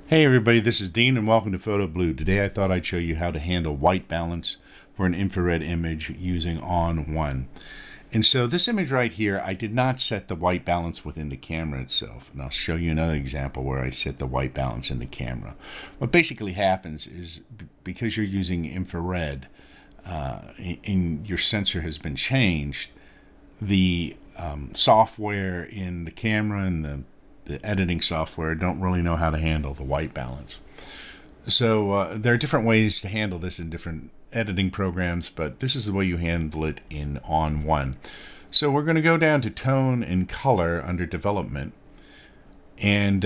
Hey everybody, this is Dean and welcome to Photo Blue. Today I thought I'd show you how to handle white balance for an infrared image using ON1. And so this image right here, I did not set the white balance within the camera itself. And I'll show you another example where I set the white balance in the camera. What basically happens is because you're using infrared and your sensor has been changed, the software in the camera and the editing software don't really know how to handle the white balance. So there are different ways to handle this in different editing programs, but this is the way you handle it in ON1. So we're going to go down to tone and color under development, and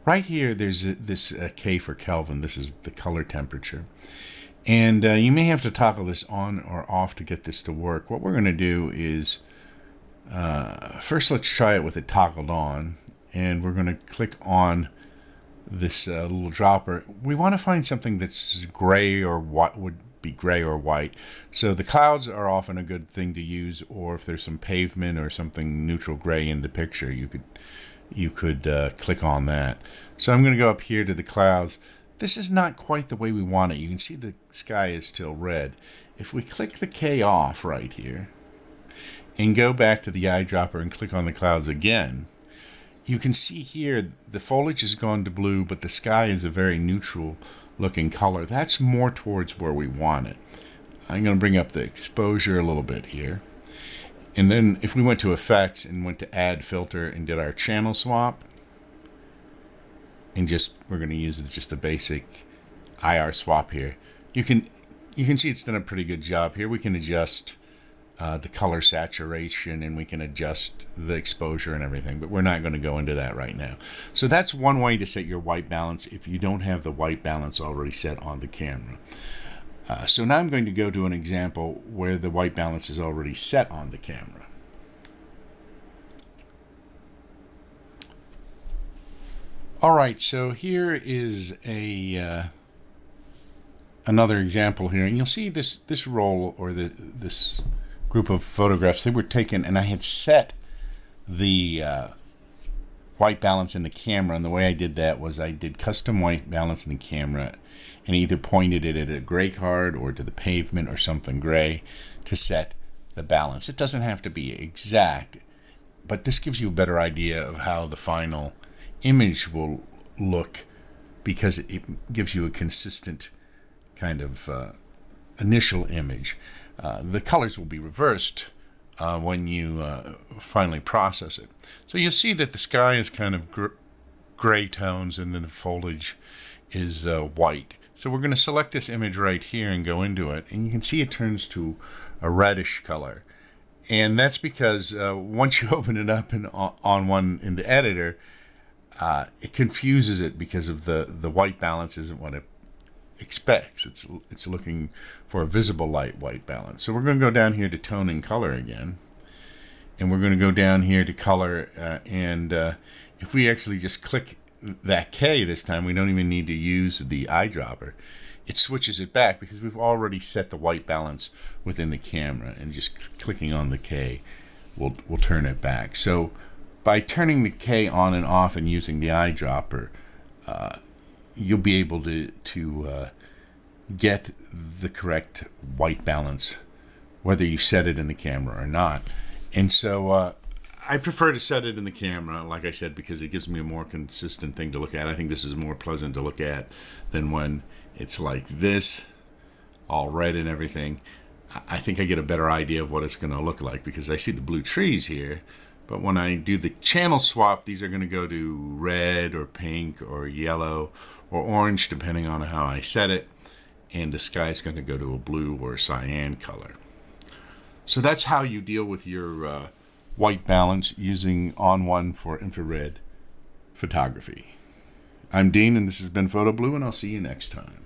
right here there's this K for Kelvin. This is the color temperature, and you may have to toggle this on or off to get this to work. What we're going to do is first let's try it with it toggled on, and we're going to click on this little dropper. We want to find something that's gray or what would be gray or white. So the clouds are often a good thing to use, or if there's some pavement or something neutral gray in the picture, you could click on that. So I'm going to go up here to the clouds. This is not quite the way we want it. You can see the sky is still red. If we click the K off right here and go back to the eyedropper and click on the clouds again, you can see here the foliage has gone to blue, but the sky is a very neutral looking color. That's more towards where we want it. I'm going to bring up the exposure a little bit here. And then if we went to effects and went to add filter and did our channel swap, and we're going to use just the basic IR swap here, you can see it's done a pretty good job here. We can adjust the color saturation, and we can adjust the exposure and everything, but we're not going to go into that right now. So that's one way to set your white balance if you don't have the white balance already set on the camera. So now I'm going to go to an example where the white balance is already set on the camera. Alright, so here is another example here, and you'll see this roll, or this group of photographs, they were taken, and I had set the white balance in the camera, and the way I did that was I did custom white balance in the camera and either pointed it at a gray card or to the pavement or something gray to set the balance. It doesn't have to be exact, but this gives you a better idea of how the final image will look, because it gives you a consistent kind of initial image. The colors will be reversed when you finally process it. So you'll see that the sky is kind of gray tones, and then the foliage is white. So we're going to select this image right here and go into it, and you can see it turns to a reddish color. And that's because once you open it up on in the editor, it confuses it because of the white balance isn't what it expects. It's looking for a visible light white balance. So we're going to go down here to tone and color again, and we're going to go down here to color, and if we actually just click that K this time, we don't even need to use the eyedropper. It switches it back because we've already set the white balance within the camera, and just clicking on the K will turn it back. So by turning the K on and off and using the eyedropper, you'll be able to get the correct white balance whether you set it in the camera or not. And so I prefer to set it in the camera, like I said, because it gives me a more consistent thing to look at. I think this is more pleasant to look at than when it's like this, all red and everything. I think I get a better idea of what it's going to look like because I see the blue trees here. But when I do the channel swap, these are going to go to red or pink or yellow or orange, depending on how I set it. And the sky is going to go to a blue or cyan color. So that's how you deal with your white balance using ON1 for infrared photography. I'm Dean, and this has been Photo Blue, and I'll see you next time.